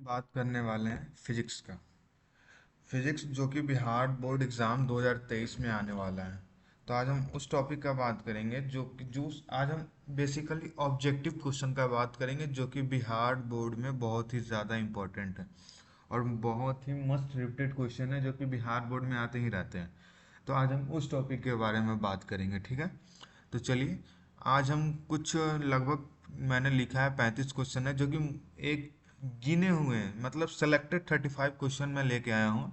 बात करने वाले हैं फिजिक्स का। फिजिक्स जो कि बिहार बोर्ड एग्जाम 2023 में आने वाला है। तो आज हम उस टॉपिक का बात करेंगे जो आज हम बेसिकली ऑब्जेक्टिव क्वेश्चन का बात करेंगे जो कि बिहार बोर्ड में बहुत ही ज़्यादा इम्पोर्टेंट है और बहुत ही मस्त रिपीटेड क्वेश्चन है जो कि बिहार बोर्ड में आते ही रहते हैं। तो आज हम उस टॉपिक के बारे में बात करेंगे, ठीक है। तो चलिए, आज हम कुछ लगभग मैंने लिखा है 35 क्वेश्चन है जो कि एक गिने हुए हैं, मतलब सेलेक्टेड 35 क्वेश्चन मैं लेके आया हूँ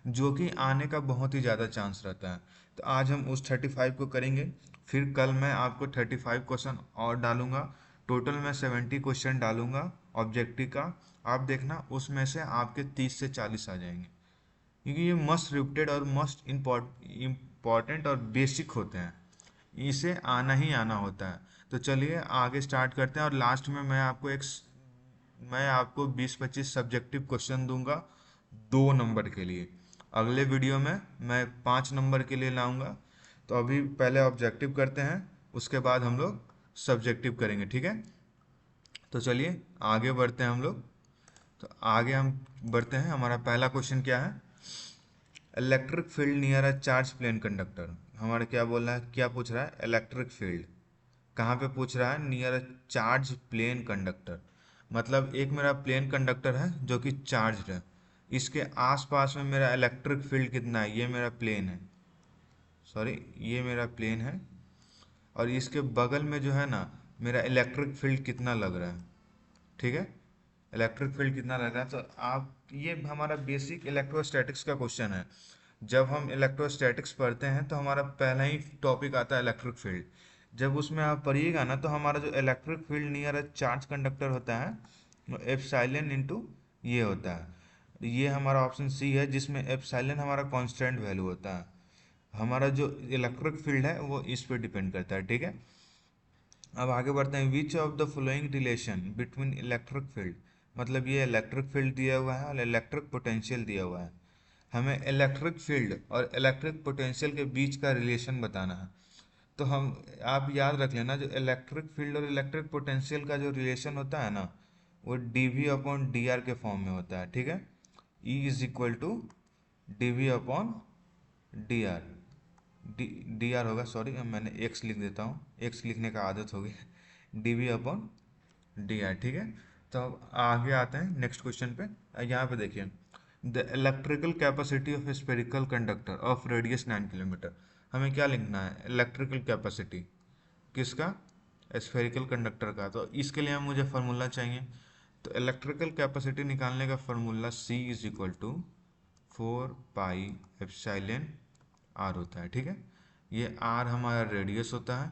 जो कि आने का बहुत ही ज़्यादा चांस रहता है। तो आज हम उस 35 को करेंगे। फिर कल मैं आपको 35 क्वेश्चन और डालूंगा। टोटल मैं 70 क्वेश्चन डालूंगा ऑब्जेक्टिव का। आप देखना उसमें से आपके 30 से 40 आ जाएंगे, क्योंकि ये मस्ट रिपीटेड और मस्ट इम्पॉर्टेंट और बेसिक होते हैं। इसे आना ही आना होता है। तो चलिए आगे स्टार्ट करते हैं और लास्ट में मैं आपको 20-25 सब्जेक्टिव क्वेश्चन दूंगा 2 नंबर के लिए। अगले वीडियो में मैं 5 नंबर के लिए लाऊंगा। तो अभी पहले ऑब्जेक्टिव करते हैं, उसके बाद हम लोग सब्जेक्टिव करेंगे, ठीक है। तो चलिए आगे बढ़ते हैं हम लोग। तो आगे हम बढ़ते हैं। हमारा पहला क्वेश्चन क्या है? Electric field near a charge plane conductor. हमारा क्या बोल रहा है, क्या पूछ रहा है? इलेक्ट्रिक फील्ड कहाँ पे पूछ रहा है? Near a charge plane conductor. मतलब एक मेरा प्लेन कंडक्टर है जो कि चार्ज है। इसके आसपास में मेरा इलेक्ट्रिक फील्ड कितना है? ये मेरा प्लेन है, सॉरी, ये मेरा प्लेन है। और इसके बगल में जो है ना, मेरा इलेक्ट्रिक फील्ड कितना लग रहा है, ठीक है। इलेक्ट्रिक फील्ड कितना लग रहा है, तो आप ये हमारा बेसिक इलेक्ट्रोस्टैटिक्स का क्वेश्चन है। जब हम इलेक्ट्रोस्टैटिक्स पढ़ते हैं तो हमारा पहला ही टॉपिक आता है इलेक्ट्रिक फील्ड। जब उसमें आप पढ़िएगा ना, तो हमारा जो electric field near a charge conductor होता है वो एप्सिलॉन इनटू ये होता है। ये हमारा ऑप्शन सी है, जिसमें एप्सिलॉन हमारा कांस्टेंट वैल्यू होता है। हमारा जो इलेक्ट्रिक फील्ड है वो इस पे डिपेंड करता है, ठीक है। अब आगे बढ़ते हैं। विच of the following relation between electric field, मतलब ये इलेक्ट्रिक फील्ड दिया हुआ है और इलेक्ट्रिक पोटेंशियल दिया हुआ है। हमें इलेक्ट्रिक फील्ड और इलेक्ट्रिक पोटेंशियल के बीच का रिलेशन बताना है। तो हम आप याद रख लेना, जो इलेक्ट्रिक फील्ड और इलेक्ट्रिक पोटेंशियल का जो रिलेशन होता है ना, वो D V upon D R के फॉर्म में होता है, ठीक है। E is equal to D V upon D R. D R होगा, सॉरी मैंने एक्स लिख देता हूँ, एक्स लिखने का आदत हो गई। D V upon D R, ठीक है। तो अब आगे आते हैं नेक्स्ट क्वेश्चन पे। यहाँ पे देखिए, the electrical capacity of spherical conductor of radius 9 kilometre. हमें क्या लिखना है? इलेक्ट्रिकल कैपेसिटी किसका? स्फेरिकल कंडक्टर का। तो इसके लिए मुझे फार्मूला चाहिए। तो इलेक्ट्रिकल कैपेसिटी निकालने का formula C is equal to 4 pi epsilon R होता है, ठीक है। ये आर हमारा रेडियस होता है,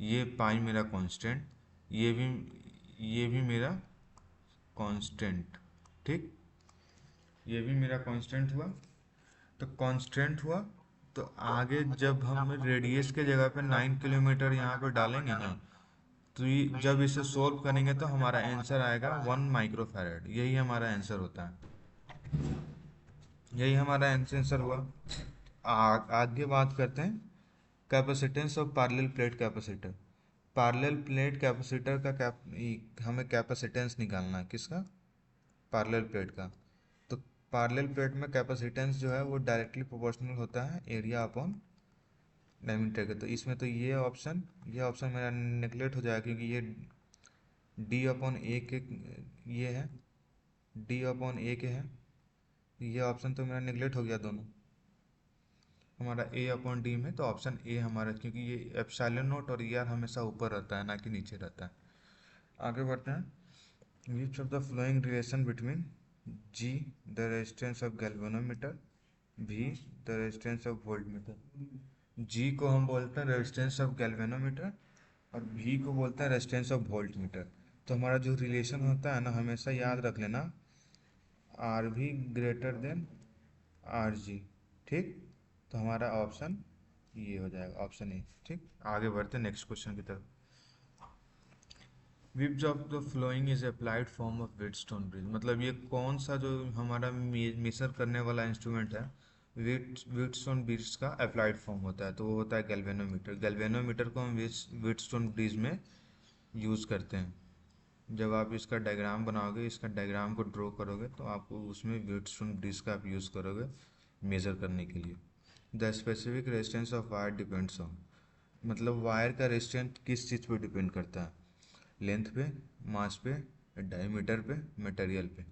ये पाई मेरा कांस्टेंट, ये भी ये भी मेरा कांस्टेंट, ठीक। ये भी मेरा कांस्टेंट हुआ। तो कांस्टेंट हुआ। तो आगे जब हम रेडियस के जगह पे 9 किलोमीटर यहाँ पे डालेंगे ना, तो जब इसे सोल्व करेंगे तो हमारा आंसर आएगा 1 माइक्रोफैरड। यही हमारा आंसर होता है, यही हमारा आंसर हुआ। आगे बात करते हैं capacitance of parallel plate capacitor. Parallel plate capacitor का हमें कैपेसिटेंस निकालना है, किसका? पैरेलल प्लेट का। तो पैरेलल प्लेट में कैपेसिटेंस जो है वो डायरेक्टली प्रोपोर्शनल होता है एरिया अपॉन डायमीटर का। तो इसमें तो ये ऑप्शन मेरा नेगलेक्ट हो जाएगा, क्योंकि ये डी अपॉन ए के ये है, डी अपॉन ए के है। ये ऑप्शन तो मेरा नेगलेक्ट हो गया दोनों। हमारा ए अपॉन डी में तो ऑप्शन ए हमारा, क्योंकि ये एप्सिलॉन नोट और ईआर हमेशा ऊपर रहता है ना कि नीचे रहता है। आगे बढ़ते हैं। विच of the flowing relation between ji the resistance of galvanometer, भी द रेजिस्टेंस ऑफ वोल्टमीटर। जी को हम बोलते हैं रेजिस्टेंस ऑफ गैल्वेनोमीटर और भी को बोलते हैं रेजिस्टेंस ऑफ वोल्टमीटर। तो हमारा जो रिलेशन होता है ना, हमेशा याद रख लेना, आर भी ग्रेटर देन आर जी, ठीक। तो हमारा ऑप्शन ये हो जाएगा, ऑप्शन ए, ठीक। आगे बढ़ते हैं नेक्स्ट क्वेश्चन की तरफ। विच of the following is applied form of Wheatstone bridge. मतलब ये कौन सा जो हमारा मेजर करने वाला इंस्ट्रूमेंट है, वेटस्टोन ब्रिज का अप्लाइड फॉर्म होता है, तो वो होता है गैल्वेनोमीटर। गैल्वेनोमीटर को हम वेटस्टोन ब्रिज में यूज़ करते हैं। जब आप इसका डायग्राम बनाओगे, इसका डायग्राम को ड्रॉ करोगे, तो आपको उसमें व्हीटस्टोन ब्रिज का आप यूज़ करोगे मेज़र करने के लिए। The specific resistance of wire depends on, मतलब वायर का रेजिस्टेंस किस चीज़ पे डिपेंड करता है? लेंथ पे, मास पे, डायमीटर पे, मटेरियल पे।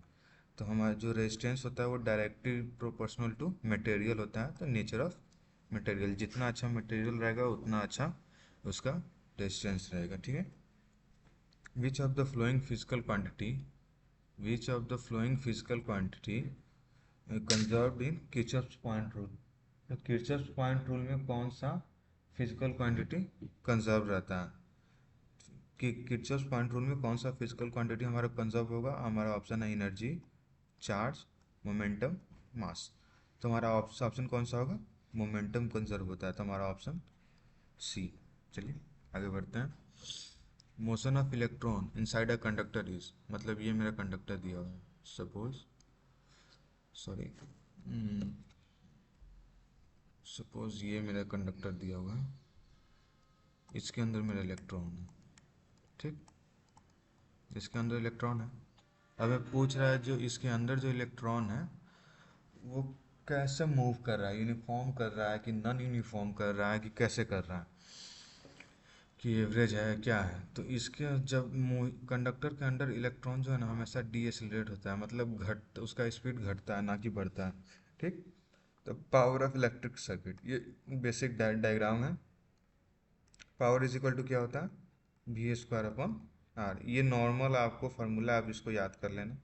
तो हमारा जो रेजिस्टेंस होता है वो डायरेक्टली प्रोपोर्शनल टू मटेरियल होता है। तो नेचर ऑफ मटेरियल, जितना अच्छा मटेरियल रहेगा उतना अच्छा उसका रेजिस्टेंस रहेगा, ठीक है। विच of the flowing physical quantity, which of the flowing physical quantity conserved in Kirchhoff's point rule. तो किर्चॉफ्स पॉइंट रूल में कौन सा फिजिकल क्वांटिटी कंजर्व रहता है? कि किर्चॉफ्स पॉइंट रूल में कौन सा फिजिकल क्वांटिटी हमारा कंजर्व होगा? हमारा ऑप्शन है एनर्जी, चार्ज, मोमेंटम, मास। तो हमारा ऑप्शन कौन सा होगा? मोमेंटम कंजर्व होता है, तो हमारा ऑप्शन सी। चलिए आगे बढ़ते हैं। Motion of electron inside a conductor is, मतलब ये मेरा कंडक्टर दिया हुआ है, सपोज, सॉरी, सपोज ये मेरा कंडक्टर दिया हुआ है, इसके अंदर मेरा इलेक्ट्रॉन है, ठीक, इसके अंदर इलेक्ट्रॉन है। अब ये पूछ रहा है जो इसके अंदर जो इलेक्ट्रॉन है वो कैसे मूव कर रहा है, यूनिफॉर्म कर रहा है कि नॉन यूनिफॉर्म कर रहा है कि कैसे कर रहा है, कि एवरेज है क्या है। तो इसके जब कंडक्टर के अंदर इलेक्ट्रॉन जो है ना हमेशा डीएसिलरेट होता है, मतलब घट उसका स्पीड घटता है ना कि बढ़ता है, ठीक। तो पावर ऑफ इलेक्ट्रिक सर्किट, ये बेसिक डायग्राम है। पावर इज इक्वल टू क्या होता है? V square upon R. ये नॉर्मल आपको फार्मूला, आप इसको याद कर लेना,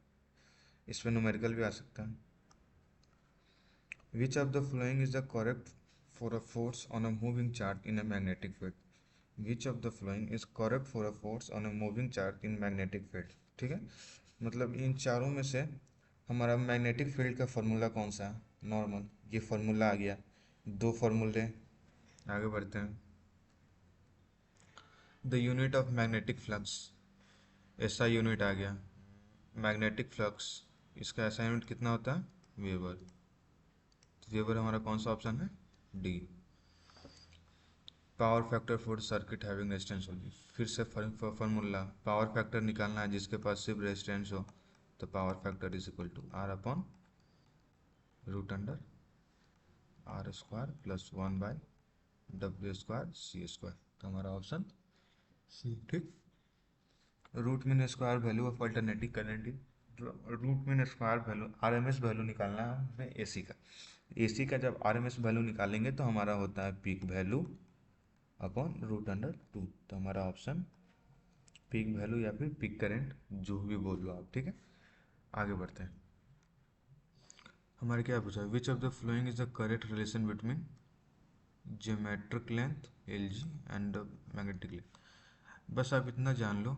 इस पर न्यूमेरिकल भी आ सकता है। विच of the following is the correct for a force on a moving charge in a magnetic field? Which of the following is correct for a force on a moving charge in magnetic field, ठीक है। मतलब इन चारों में से हमारा magnetic field का formula कौन सा है? नॉर्मल, ये फार्मूला आ गया। दो फार्मूले, आगे बढ़ते हैं। The unit of magnetic flux, ऐसा यूनिट आ गया। मैग्नेटिक फ्लक्स, इसका ऐसा यूनिट कितना होता है? वेबर। तो वेबर हमारा कौन सा ऑप्शन है? D. Power factor for circuit having resistance होगी, फिर से फार्मूला, पावर फैक्टर निकालना है जिसके पास सिर्फ रेजिस्टेंस हो, तो power factor is equal to R upon root under R square plus 1/W² C²। तो हमारा ऑप्शन सी, ठीक। Root mean square value of alternating current, root mean square value, RMS value निकालना है हमें एसी का। AC का जब RMS value निकालेंगे तो हमारा होता है peak value upon root under 2। तो हमारा ऑप्शन पीक वैल्यू या फिर पीक करंट, जो भी बोल लो आप, ठीक है। आगे बढ़ते हैं। हमारे क्या पूछा है? विच of the following is the correct relation between geometric length L G and magnetic length? बस आप इतना जान लो,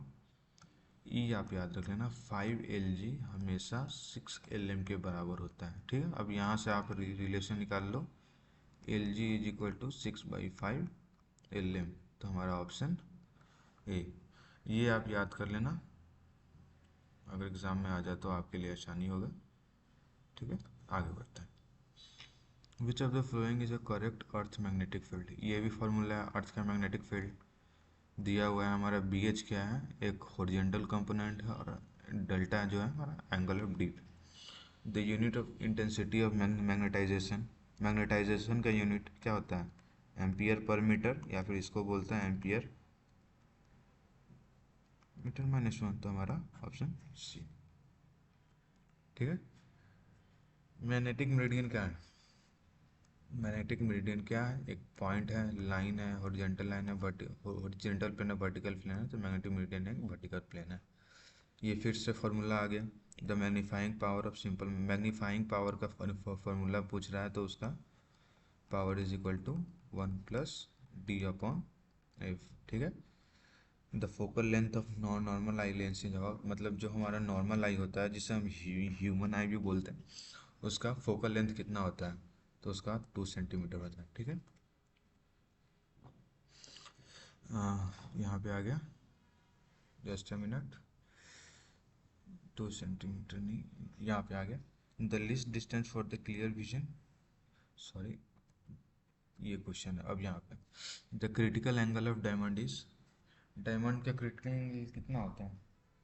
ई आप याद रख लेना, 5 Lg हमेशा 6 Lm के बराबर होता है, ठीक है। अब यहाँ से आप रिलेशन निकाल लो, Lg is equal to 6/5 Lm। तो हमारा ऑप्शन ए, ये आप याद कर लेना, अगर एग्ज़ाम में आ जाए तो आपके लिए आसानी होगा, ठीक है। आगे बढ़ते हैं। विच of the following is a correct earth magnetic field, ये भी फॉर्मूला है अर्थ का मैग्नेटिक फील्ड दिया हुआ है। हमारा बी एच क्या है? एक हॉरिजेंटल कंपोनेंट है, और डेल्टा जो है हमारा angle of D. The unit of intensity of magnetisation, magnetisation का यूनिट क्या होता है? एम्पियर पर मीटर, या फिर इसको बोलते हैं एम्पियर मीटर माइनस 1। तो हमारा ऑप्शन सी, ठीक है। मैग्नेटिक मेरिडियन क्या है? मैग्नेटिक मेरिडियन क्या है? एक पॉइंट है, लाइन है, हॉरिजेंटल लाइन है, हॉरिजेंटल प्लेन है, वर्टिकल प्लेन है, तो मैग्नेटिक मेरिडियन एक वर्टिकल प्लेन है। ये फिर से फार्मूला आ गया। The magnifying power of simple, magnifying power का फार्मूला पूछ रहा है, तो उसका power is equal to 1+D/F, ठीक है। The focal length of normal eye lens, मतलब जो हमारा नॉर्मल आई होता है जिसे हम ह्यूमन आई भी बोलते हैं, उसका फोकल लेंथ कितना होता है? तो उसका 2 सेंटीमीटर होता है, ठीक है। यहाँ पे आ गया, जस्ट अ मिनट, 2 सेंटीमीटर नहीं, यहाँ पे आ गया। The least distance for the clear vision, sorry ये क्वेश्चन है। अब यहाँ पे the critical angle of diamond is, diamond का क्रिटिकल एंगल कितना होता है?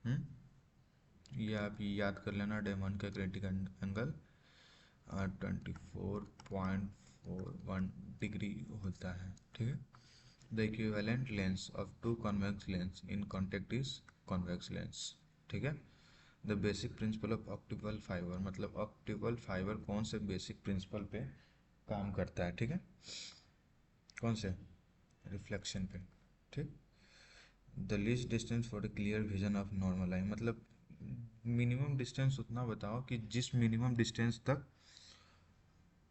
ये आप याद कर लेना, डायमंड का क्रिटिकल एंगल 24.41 होता है, ठीक है। The equivalent lens of two convex lens in contact is convex lens, ठीक है। The basic principle of optical fibre, मतलब ऑप्टिकल फाइबर कौन से बेसिक प्रिंसिपल पे काम करता है, ठीक है। कौन से? रिफ्लेक्शन पे, ठीक। The least distance for the clear vision of normal eye, मतलब मिनिमम डिस्टेंस उतना बताओ कि जिस मिनिमम डिस्टेंस तक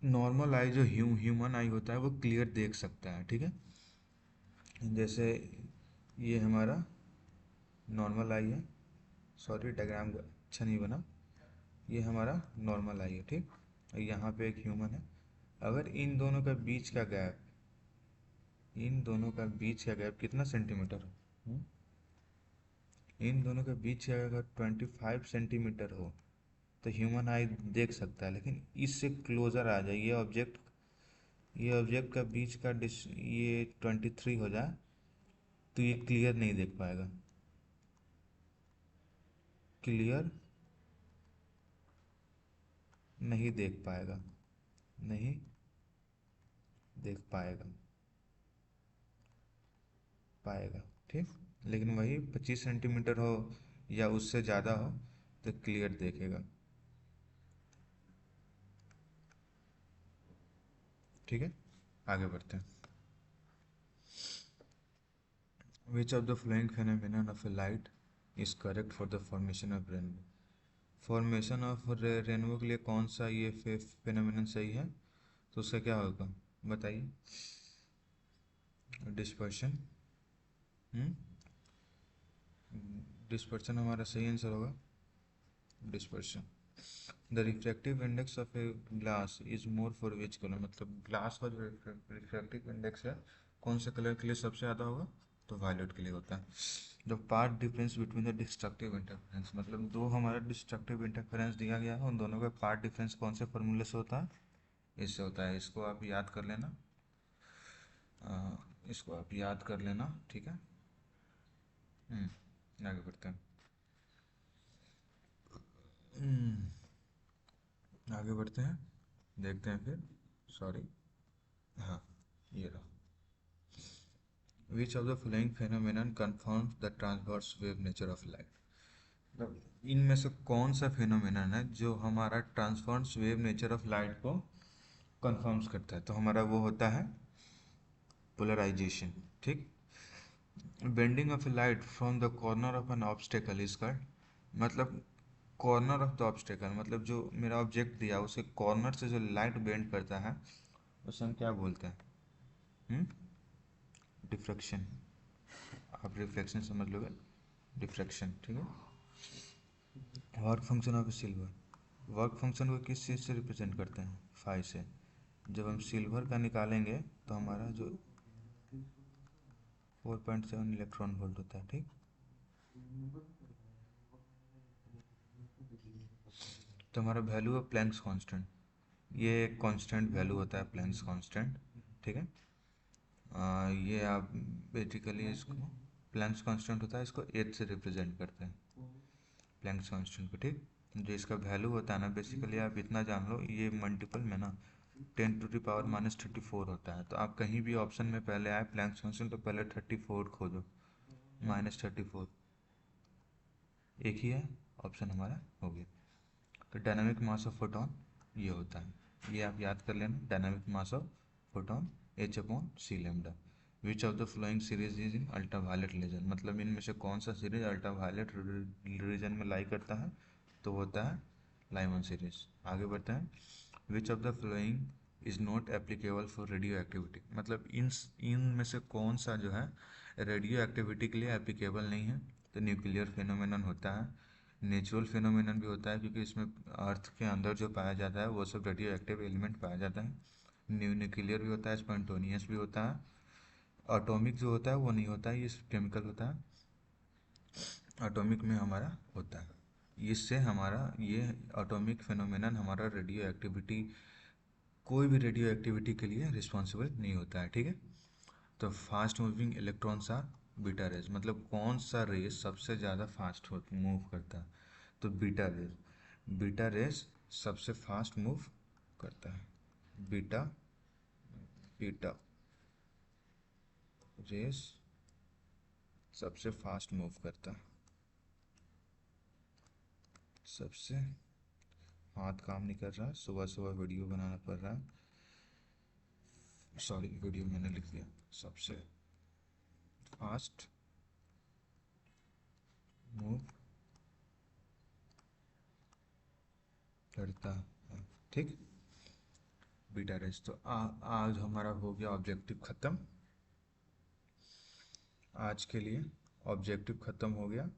नॉर्मल आई जो ह्यूमन आई होता है वो क्लियर देख सकता है, ठीक है। जैसे ये हमारा नॉर्मल आई है, सॉरी डायग्राम अच्छा नहीं बना, ये हमारा नॉर्मल आई है, ठीक। और यहाँ पे एक ह्यूमन है। अगर इन दोनों का बीच का गैप, इन दोनों का बीच का गैप कितना सेंटीमीटर हो? इन दोनों के बीच का अगर 25 सेंटीमीटर हो तो ह्यूमन आई देख सकता है, लेकिन इससे क्लोज़र आ जाए ये ऑब्जेक्ट का बीच का ये 23 हो जाए तो ये क्लियर नहीं देख पाएगा, क्लियर नहीं देख पाएगा, नहीं देख पाएगा, ठीक। लेकिन वही 25 सेंटीमीटर हो या उससे ज़्यादा हो तो क्लियर देखेगा, ठीक है। आगे बढ़ते हैं। विच of the flowing phenomenon of A light is correct for the formation of rainbow, formation of rainbow के लिए कौन सा ये फेनोमेनन सही है? तो उसका क्या होगा बताइए। डिस्पर्शन, डिस्पर्शन हमारा सही आंसर होगा, dispersion. The refractive index of a glass is more for which colour, मतलब ग्लास का जो रिफ्रैक्टिव इंडेक्स है कौन से कलर के लिए सबसे ज़्यादा होगा? तो वायलेट के लिए होता है। The path difference between the destructive interference, मतलब दो हमारा डिस्ट्रक्टिव इंटरफेरेंस दिया गया है, उन दोनों का पार्ट डिफरेंस कौन से फॉर्मूले से होता है? इससे होता है, इसको आप याद कर लेना, इसको आप याद कर लेना, ठीक है। आगे बढ़ते हैं। आगे बढ़ते हैं, देखते हैं फिर, सॉरी, हाँ, ये रहा। विच of the following phenomenon confirms the transverse wave nature of light, मतलब इनमें से कौन सा फेनोमेनन है जो हमारा transverse wave nature of light को कन्फर्म्स करता है? तो हमारा वो होता है पोलराइजेशन, ठीक। Bending of light from the corner of N obstacle is called, मतलब कॉर्नर ऑफ द ऑब्स्टेकल, मतलब जो मेरा ऑब्जेक्ट दिया उसे कॉर्नर से जो लाइट बेंड करता है उसे हम क्या बोलते हैं? डिफ्रैक्शन। आप रिफ्लेक्शन समझ लोगे, डिफ्रैक्शन, ठीक है। Work function of silver, work function को किस चीज़ से रिप्रेजेंट करते हैं? फाइव से। जब हम सिल्वर का निकालेंगे तो हमारा जो 4.7 इलेक्ट्रॉन वोल्ट होता है, ठीक। तो हमारा वैल्यू है प्लैंक्स कांस्टेंट, ये एक कांस्टेंट वैल्यू होता है प्लैंक्स कांस्टेंट, ठीक है। ये आप बेसिकली इसको प्लैंक्स कांस्टेंट होता है, इसको एच से रिप्रेजेंट करते हैं प्लैंक्स कांस्टेंट को, ठीक। जो इसका वैल्यू होता है ना, बेसिकली आप इतना जान लो, ये मल्टीपल में ना 10⁻⁻34 होता है। तो आप कहीं भी ऑप्शन में पहले आए प्लैंक्स कांस्टेंट तो पहले 34 खोजो, -34 एक ही है, ऑप्शन हमारा हो गया। तो डायनामिक मास ऑफ फोटोन ये होता है, ये आप याद कर लेना, dynamic mass of photon h/c λ। Which of the following series is in ultraviolet region, मतलब इनमें से कौन सा सीरीज अल्ट्रा वायलेट रीजन में लाई करता है? तो होता है लाइमन सीरीज। आगे बढ़ते हैं। विच of the following is not applicable for radio activity, मतलब इन में से कौन सा जो है रेडियो एक्टिविटी के लिए एप्लीकेबल नहीं है? तो न्यूक्लियर फिनोमेनन होता है, नेचुरल फिनोमेनन भी होता है क्योंकि इसमें अर्थ के अंदर जो पाया जाता है वो सब रेडियो एक्टिव एलिमेंट पाया जाता है, न्यूक्लियर भी होता है, स्पॉन्टेनियस भी होता है, एटॉमिक जो होता है वो नहीं होता है, ये केमिकल होता है, एटॉमिक में हमारा होता है। इससे हमारा ये एटॉमिक फिनोमेनन हमारा रेडियो एक्टिविटी, कोई भी रेडियो एक्टिविटी के लिए रिस्पॉन्सिबल नहीं होता है, ठीक है। तो fast moving electrons are beta rays मतलब कौन सा रेस सबसे ज़्यादा फास्ट हो मूव करता है, तो बीटा रेस। बीटा रेस सबसे फास्ट मूव करता है। बीटा बीटा रेस सबसे फास्ट मूव करता है। सबसे, हाथ काम नहीं कर रहा, सुबह सुबह वीडियो बनाना पड़ रहा है, सॉरी वीडियो मैंने लिख दिया। सबसे फास्ट मूव करता है, ठीक। बीटा रेस तो आज हमारा हो गया ऑब्जेक्टिव ख़त्म। आज के लिए ऑब्जेक्टिव ख़त्म हो गया,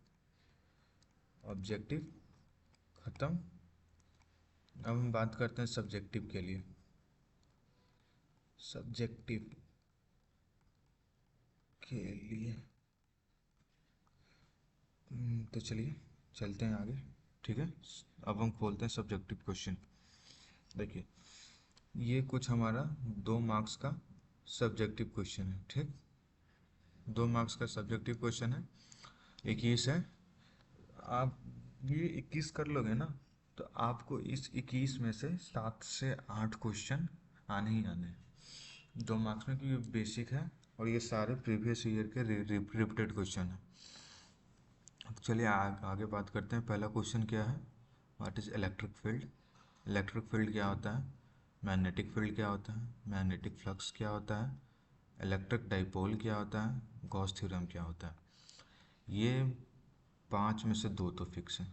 ऑब्जेक्टिव ख़त्म। अब हम बात करते हैं सब्जेक्टिव के लिए। सब्जेक्टिव के लिए तो चलिए चलते हैं आगे, ठीक है। अब हम खोलते हैं सब्जेक्टिव क्वेश्चन। देखिए, ये कुछ हमारा 2 मार्क्स का सब्जेक्टिव क्वेश्चन है, ठीक। 2 मार्क्स का सब्जेक्टिव क्वेश्चन है, 21 है। आप ये 21 कर लोगे ना, तो आपको इस 21 में से 7 से 8 क्वेश्चन आने ही आने हैं 2 मार्क्स में, क्योंकि बेसिक है और ये सारे प्रीवियस ईयर के रिपीटेड क्वेश्चन है। अब चलिए आगे बात करते हैं। पहला क्वेश्चन क्या है, what is electric field. Electric field क्या होता है, मैग्नेटिक फील्ड क्या होता है, मैग्नेटिक फ्लक्स क्या होता है, इलेक्ट्रिक डाइपोल क्या होता है, गॉस थ्योरम क्या होता है। ये 5 में से 2 तो फिक्स है,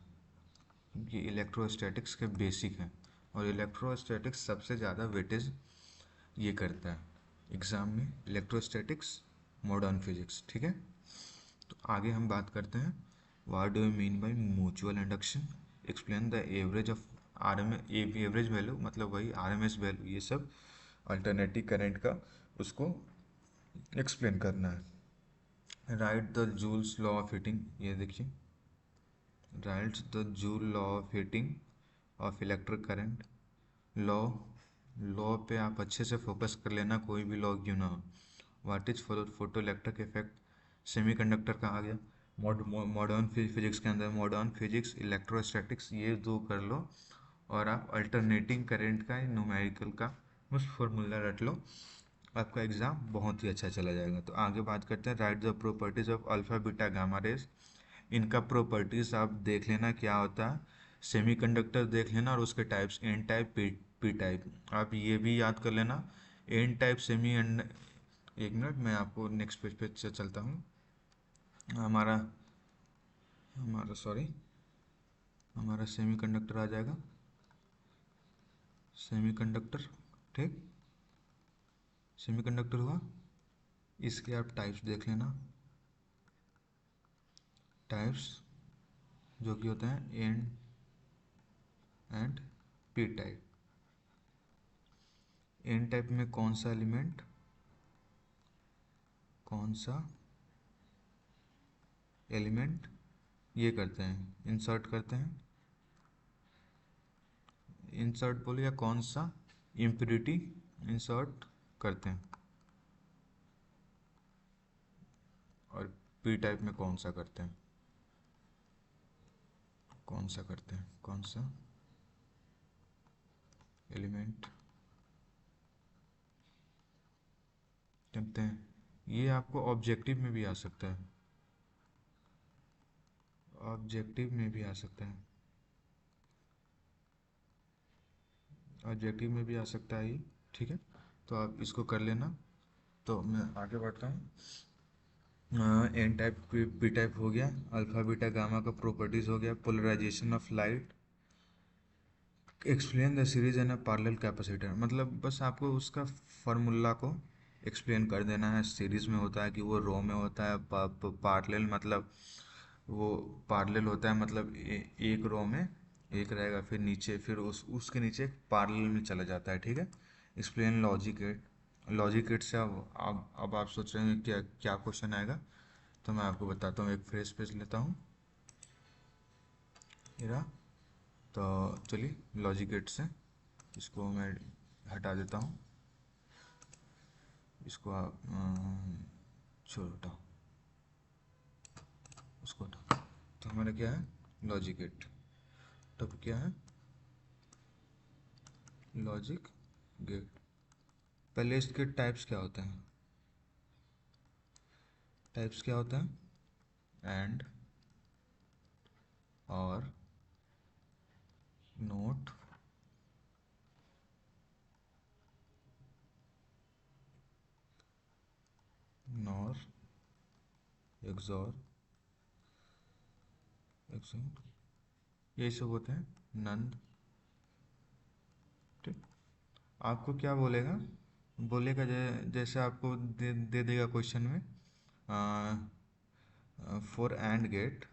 ये इलेक्ट्रोस्टैटिक्स के बेसिक हैं, और इलेक्ट्रोस्टैटिक्स सबसे ज़्यादा वेटेज ये करता है एग्ज़ाम में, इलेक्ट्रोस्टैटिक्स, मॉडर्न फिजिक्स, ठीक है। तो आगे हम बात करते हैं, what do you mean by mutual induction, explain the average of R M average value, मतलब वही आर एम एस वैल्यू, ये सब अल्टरनेटिव करंट का उसको एक्सप्लेन करना है। Right the joules law of heating, ये देखिए, right the joule law of heating of electric current. Law, law पे आप अच्छे से फोकस कर लेना, कोई भी लॉ क्यों ना हो। What is photo electric effect, semiconductor कहा गया। मॉडर्न फिजिक्स के अंदर मॉडर्न फिजिक्स, इलेक्ट्रोस्टैटिक्स, ये 2 कर लो, और आप अल्टरनेटिंग करंट का न्यूमेरिकल का बस फॉर्मूला रट लो, आपका एग्ज़ाम बहुत ही अच्छा चला जाएगा। तो आगे बात करते हैं, right the properties of alpha beta gamma rays. इनका प्रॉपर्टीज़ आप देख लेना क्या होता है, सेमीकंडक्टर देख लेना, और उसके types N type, P type, आप ये भी याद कर लेना। एन टाइप सेमी एंड, एक मिनट मैं आपको नेक्स्ट पेज पे चलता हूँ। हमारा हमारा सॉरी, हमारा सेमीकंडक्टर आ जाएगा, सेमीकंडक्टर, ठीक। सेमीकंडक्टर हुआ, इसके आप टाइप्स देख लेना, टाइप्स जो कि होते हैं N and P type. N type में कौन सा एलिमेंट, कौन सा एलिमेंट ये करते हैं, इंसर्ट करते हैं, इंसर्ट बोले, या कौन सा इम्प्यूरिटी इंसर्ट करते हैं, और पी टाइप में कौन सा करते हैं, कौन सा करते हैं, कौन सा एलिमेंट करते हैं। ये आपको ऑब्जेक्टिव में भी आ सकता है, ऑब्जेक्टिव में भी आ सकता है, ऑब्जेक्टिव में भी आ सकता है ये, ठीक है। तो आप इसको कर लेना। तो मैं आगे बढ़ता हूँ। एन टाइप, पी टाइप हो गया, अल्फा बीटा गामा का प्रॉपर्टीज हो गया, polarisation of light, explain the series and a parallel capacitor, मतलब बस आपको उसका फार्मूला को एक्सप्लेन कर देना है। सीरीज में होता है कि वो रो में होता है, पैरेलल मतलब वो पैरेलल होता है, मतलब एक रो में एक रहेगा, फिर नीचे, फिर उसके नीचे पैरेलल में चला जाता है, ठीक है। Explain logic gate, logic gate से अब आप सोच रहे हैं क्या क्या क्वेश्चन आएगा, तो मैं आपको बताता हूँ। एक फ्रेश पेज लेता हूँ मेरा, तो चलिए लॉजिक गेट से इसको मैं हटा देता हूँ, इसको आप छोड़ हटाओ। उसको हटा, तो हमारा क्या है, लॉजिक गेट। तब क्या है, लॉजिक गेट। पहले इसके टाइप्स क्या होते हैं, टाइप्स क्या होता है, एंड, और, नोट, नॉर, एक्सॉर, एक्सॉर, यही सब होते हैं, नन। ठीक, आपको क्या बोलेगा, बोलेगा जैसे आपको दे देगा क्वेश्चन में, for and gate,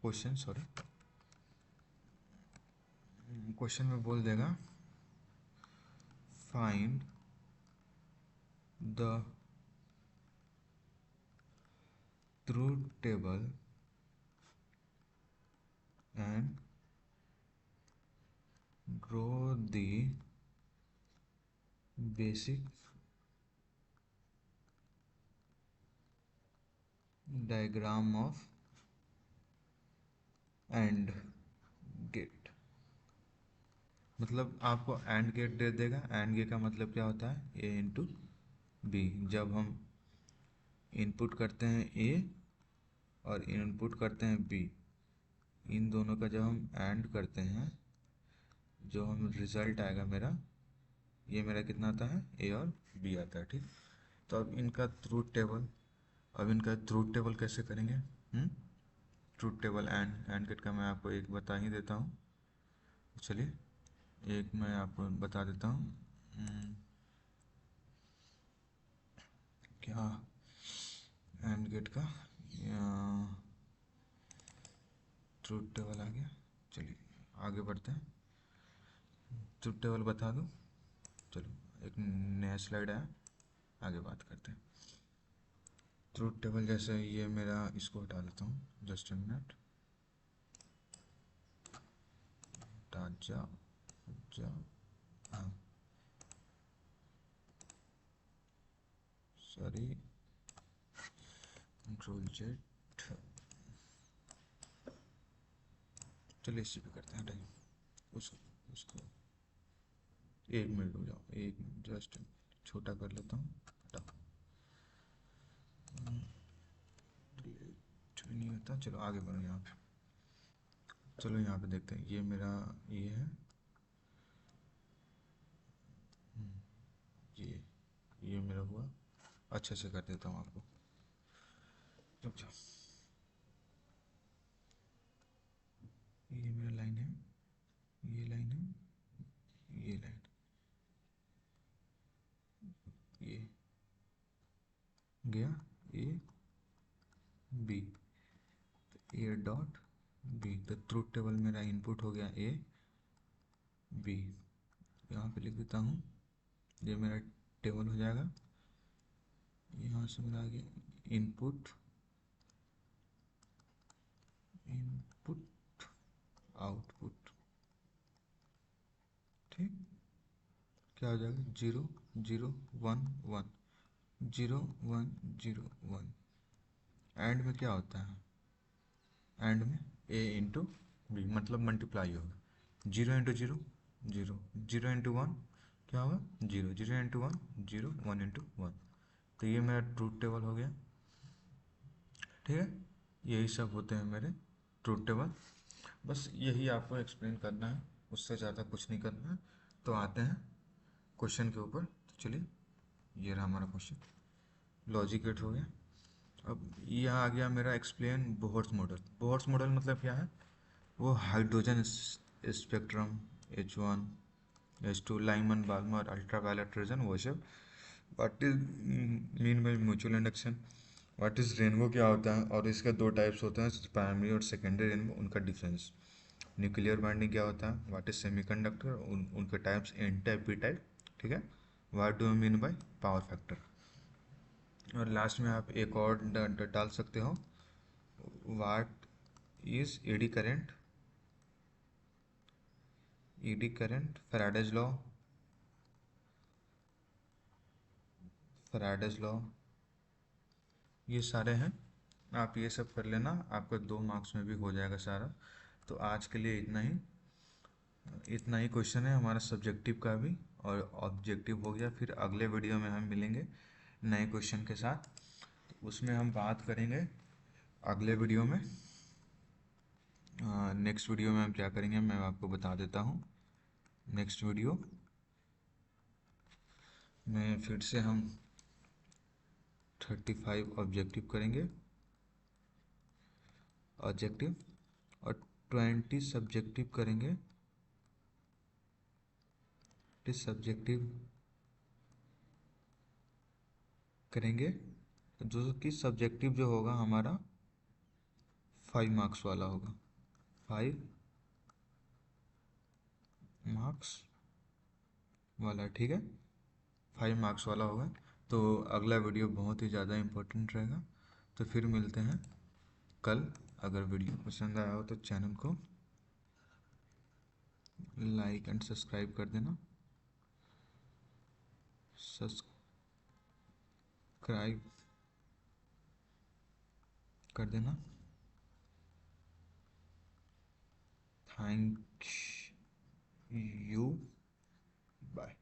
question sorry, question में बोल देगा find the truth table and draw the basic diagram of and gate. मतलब आपको एंड गेट दे देगा, एंड गेट का मतलब क्या होता है, ए इंटू बी। जब हम इनपुट करते हैं ए और इनपुट करते हैं बी, इन दोनों का जब हम एंड करते हैं, जो हम रिजल्ट आएगा मेरा, ये मेरा कितना आता है, ए और बी आता है। ठीक, तो अब इनका ट्रूथ टेबल, अब इनका ट्रूथ टेबल कैसे करेंगे, ट्रूथ टेबल एंड गेट का मैं आपको एक बता ही देता हूँ। चलिए एक मैं आपको बता देता हूँ, क्या एंड गेट का ट्रूथ टेबल आ गया। चलिए आगे बढ़ते हैं, ट्रूथ टेबल बता दूँ। चलो एक नया स्लाइड आया, आगे बात करते हैं। ट्रूथ टेबल जैसे ये मेरा, इसको हटा देता हूँ, जस्ट ए मिनट, हटा जा जा, हाँ सॉरी, कंट्रोल जेड। चलिए इसी पे करते हैं, हटाइए उसको उसको, एक मिनट हो जाओ, एक मिनट, जस्ट छोटा कर लेता हूँ, हटाओ, कुछ भी नहीं होता। चलो आगे बढ़ो यहाँ पे, चलो यहाँ पे देखते हैं, ये मेरा ये है, ये ये मेरा हुआ, अच्छे से कर देता हूँ आपको, रुक जाओ। ये मेरा लाइन है, ये लाइन है, ये लाइन, ये गया A B, A dot B, तो ट्रूथ टेबल मेरा इनपुट हो गया ए बी। यहाँ पे लिख देता हूँ, ये मेरा टेबल हो जाएगा। यहाँ से मेरा आ गया इनपुट, इनपुट, आउटपुट। ठीक, क्या हो जाएगा, 0 0 1 1, 0 1 0 1। एंड में क्या होता है, एंड में ए इंटू बी, मतलब मल्टीप्लाई होगा, 0 इंटू 0 0, 0 इंटू 1 क्या होगा, 0, 0 इंटू 1 0, 1 इंटू 1। तो ये मेरा ट्रूथ टेबल हो गया। ठीक है, यही सब होते हैं मेरे ट्रूथ टेबल, बस यही आपको एक्सप्लेन करना है, उससे ज़्यादा कुछ नहीं करना है। तो आते हैं क्वेश्चन के ऊपर, तो चलिए ये रहा हमारा क्वेश्चन, लॉजिक गेट हो गया। अब ये आ गया मेरा explain Bohr's model. Bohr's model मतलब क्या है, वो hydrogen spectrum, H1 H2, Lyman Balmer, ultraviolet region, वो सब। What is mean by mutual induction, what is rainbow क्या होता है, और इसके दो टाइप्स होते हैं, प्राइमरी और सेकेंडरी रेनबो, उनका डिफरेंस। न्यूक्लियर बाइंडिंग क्या होता है, व्हाट इज सेमीकंडक्टर, उनके types N type P type. ठीक है, what do mean by power factor. और लास्ट में आप एक और डाल सकते हो, what is eddy current, eddy current, Faraday's law, Faraday's law, ये सारे हैं आप ये सब कर लेना, आपका 2 मार्क्स में भी हो जाएगा सारा। तो आज के लिए इतना ही क्वेश्चन है हमारा सब्जेक्टिव का भी, और ऑब्जेक्टिव हो गया। फिर अगले वीडियो में हम मिलेंगे नए क्वेश्चन के साथ। तो उसमें हम बात करेंगे अगले वीडियो में, नेक्स्ट वीडियो में हम क्या करेंगे मैं आपको बता देता हूँ। नेक्स्ट वीडियो में फिर से हम 35 ऑब्जेक्टिव करेंगे, ऑब्जेक्टिव, और 20 सब्जेक्टिव करेंगे। सब्जेक्टिव करेंगे जो कि सब्जेक्टिव जो होगा हमारा 5 मार्क्स वाला होगा, 5 मार्क्स वाला, ठीक है, 5 मार्क्स वाला होगा। तो अगला वीडियो बहुत ही ज़्यादा इम्पोर्टेंट रहेगा। तो फिर मिलते हैं कल। अगर वीडियो पसंद आया हो तो चैनल को लाइक एंड सब्सक्राइब कर देना, सब्सक्राइब कर देना। Thank you, bye.